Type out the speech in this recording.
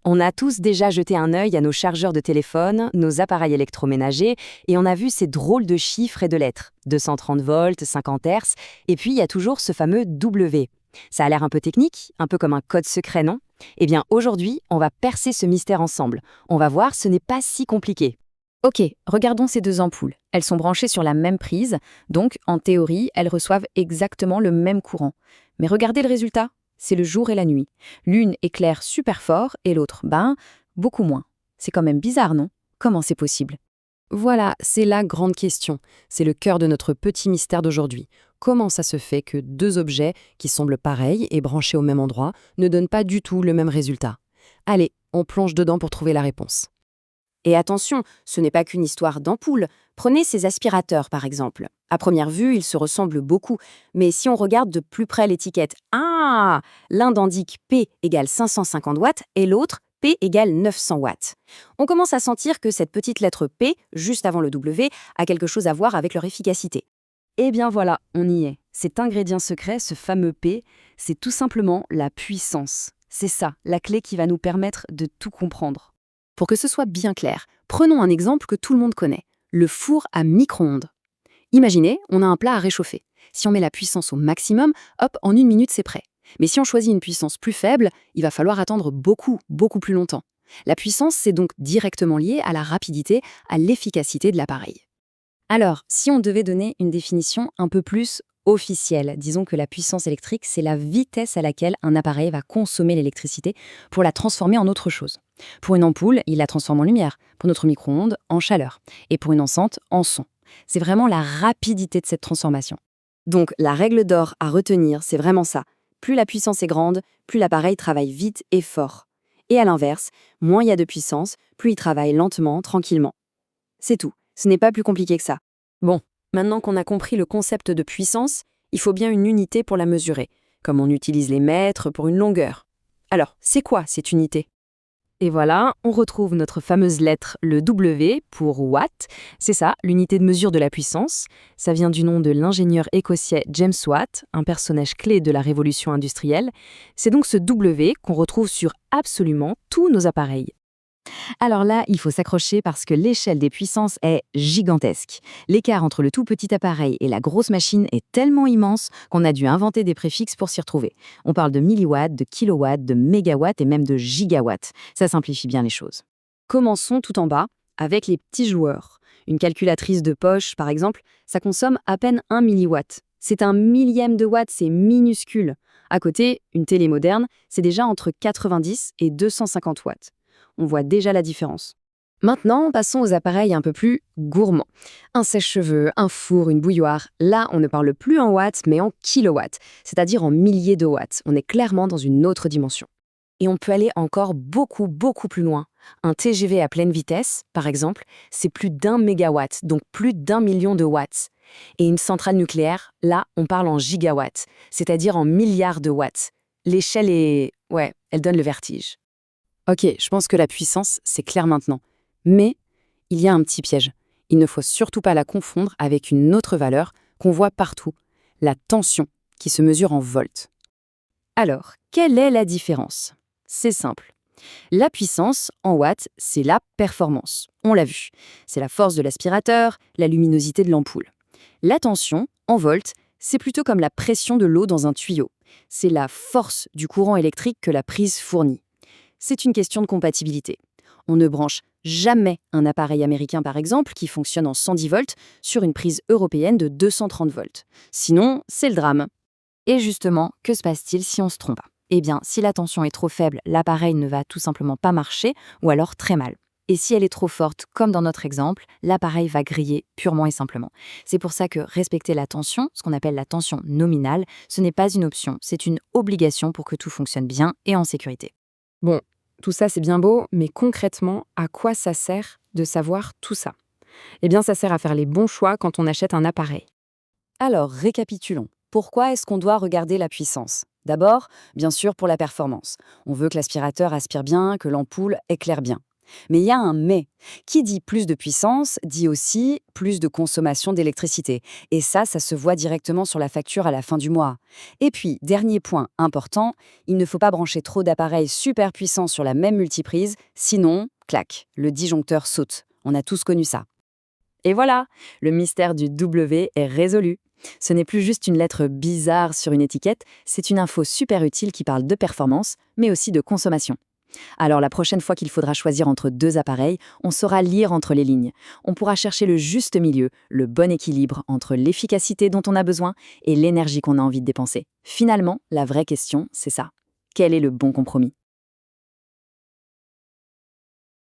On a tous déjà jeté un œil à nos chargeurs de téléphone, nos appareils électroménagers, et on a vu ces drôles de chiffres et de lettres. 230 volts, 50 Hz, et puis il y a toujours ce fameux W. Ça a l'air un peu technique, un peu comme un code secret, non? Eh bien, aujourd'hui, on va percer ce mystère ensemble. On va voir, ce n'est pas si compliqué. Ok, regardons ces deux ampoules. Elles sont branchées sur la même prise, donc en théorie, elles reçoivent exactement le même courant. Mais regardez le résultat, c'est le jour et la nuit. L'une éclaire super fort et l'autre, beaucoup moins. C'est quand même bizarre, non? Comment c'est possible? Voilà, c'est la grande question. C'est le cœur de notre petit mystère d'aujourd'hui. Comment ça se fait que deux objets qui semblent pareils et branchés au même endroit ne donnent pas du tout le même résultat? Allez, on plonge dedans pour trouver la réponse. Et attention, ce n'est pas qu'une histoire d'ampoule. Prenez ces aspirateurs, par exemple. À première vue, ils se ressemblent beaucoup, mais si on regarde de plus près l'étiquette, l'un indique P égale 550 watts et l'autre P égale 900 watts. On commence à sentir que cette petite lettre P, juste avant le W, a quelque chose à voir avec leur efficacité. Eh bien voilà, on y est. Cet ingrédient secret, ce fameux P, c'est tout simplement la puissance. C'est ça, la clé qui va nous permettre de tout comprendre. Pour que ce soit bien clair, prenons un exemple que tout le monde connaît, le four à micro-ondes. Imaginez, on a un plat à réchauffer. Si on met la puissance au maximum, hop, en 1 minute, c'est prêt. Mais si on choisit une puissance plus faible, il va falloir attendre beaucoup, beaucoup plus longtemps. La puissance, c'est donc directement lié à la rapidité, à l'efficacité de l'appareil. Alors, si on devait donner une définition un peu plus officielle, disons que la puissance électrique, c'est la vitesse à laquelle un appareil va consommer l'électricité pour la transformer en autre chose. Pour une ampoule, il la transforme en lumière, pour notre micro-ondes, en chaleur, et pour une enceinte, en son. C'est vraiment la rapidité de cette transformation. Donc la règle d'or à retenir, c'est vraiment ça. Plus la puissance est grande, plus l'appareil travaille vite et fort. Et à l'inverse, moins il y a de puissance, plus il travaille lentement, tranquillement. C'est tout. Ce n'est pas plus compliqué que ça. Bon, maintenant qu'on a compris le concept de puissance, il faut bien une unité pour la mesurer, comme on utilise les mètres pour une longueur. Alors, c'est quoi cette unité? Et voilà, on retrouve notre fameuse lettre, le W, pour watt. C'est ça, l'unité de mesure de la puissance. Ça vient du nom de l'ingénieur écossais James Watt, un personnage clé de la révolution industrielle. C'est donc ce W qu'on retrouve sur absolument tous nos appareils. Alors là, il faut s'accrocher parce que l'échelle des puissances est gigantesque. L'écart entre le tout petit appareil et la grosse machine est tellement immense qu'on a dû inventer des préfixes pour s'y retrouver. On parle de milliwatts, de kilowatts, de mégawatts et même de gigawatts. Ça simplifie bien les choses. Commençons tout en bas avec les petits joueurs. Une calculatrice de poche, par exemple, ça consomme à peine 1 milliwatt. C'est un millième de watt, c'est minuscule. À côté, une télé moderne, c'est déjà entre 90 et 250 watts. On voit déjà la différence. Maintenant, passons aux appareils un peu plus gourmands. Un sèche-cheveux, un four, une bouilloire. Là, on ne parle plus en watts, mais en kilowatts, c'est-à-dire en milliers de watts. On est clairement dans une autre dimension. Et on peut aller encore beaucoup, beaucoup plus loin. Un TGV à pleine vitesse, par exemple, c'est plus d'1 mégawatt, donc plus d'1 million de watts. Et une centrale nucléaire, là, on parle en gigawatts, c'est-à-dire en milliards de watts. L'échelle est... ouais, elle donne le vertige. Ok, je pense que la puissance, c'est clair maintenant. Mais il y a un petit piège. Il ne faut surtout pas la confondre avec une autre valeur qu'on voit partout, la tension, qui se mesure en volts. Alors, quelle est la différence? C'est simple. La puissance, en watts, c'est la performance. On l'a vu. C'est la force de l'aspirateur, la luminosité de l'ampoule. La tension, en volts, c'est plutôt comme la pression de l'eau dans un tuyau. C'est la force du courant électrique que la prise fournit. C'est une question de compatibilité. On ne branche jamais un appareil américain, par exemple, qui fonctionne en 110 volts sur une prise européenne de 230 volts. Sinon, c'est le drame. Et justement, que se passe-t-il si on se trompe? Eh bien, si la tension est trop faible, l'appareil ne va tout simplement pas marcher, ou alors très mal. Et si elle est trop forte, comme dans notre exemple, l'appareil va griller purement et simplement. C'est pour ça que respecter la tension, ce qu'on appelle la tension nominale, ce n'est pas une option, c'est une obligation pour que tout fonctionne bien et en sécurité. Bon, tout ça c'est bien beau, mais concrètement, à quoi ça sert de savoir tout ça? Eh bien, ça sert à faire les bons choix quand on achète un appareil. Alors, récapitulons. Pourquoi est-ce qu'on doit regarder la puissance? D'abord, bien sûr, pour la performance. On veut que l'aspirateur aspire bien, que l'ampoule éclaire bien. Mais il y a un mais. Qui dit plus de puissance, dit aussi plus de consommation d'électricité. Et ça se voit directement sur la facture à la fin du mois. Et puis, dernier point important, il ne faut pas brancher trop d'appareils super puissants sur la même multiprise, sinon, clac, le disjoncteur saute. On a tous connu ça. Et voilà, le mystère du W est résolu. Ce n'est plus juste une lettre bizarre sur une étiquette, c'est une info super utile qui parle de performance, mais aussi de consommation. Alors la prochaine fois qu'il faudra choisir entre deux appareils, on saura lire entre les lignes. On pourra chercher le juste milieu, le bon équilibre entre l'efficacité dont on a besoin et l'énergie qu'on a envie de dépenser. Finalement, la vraie question, c'est ça. Quel est le bon compromis ?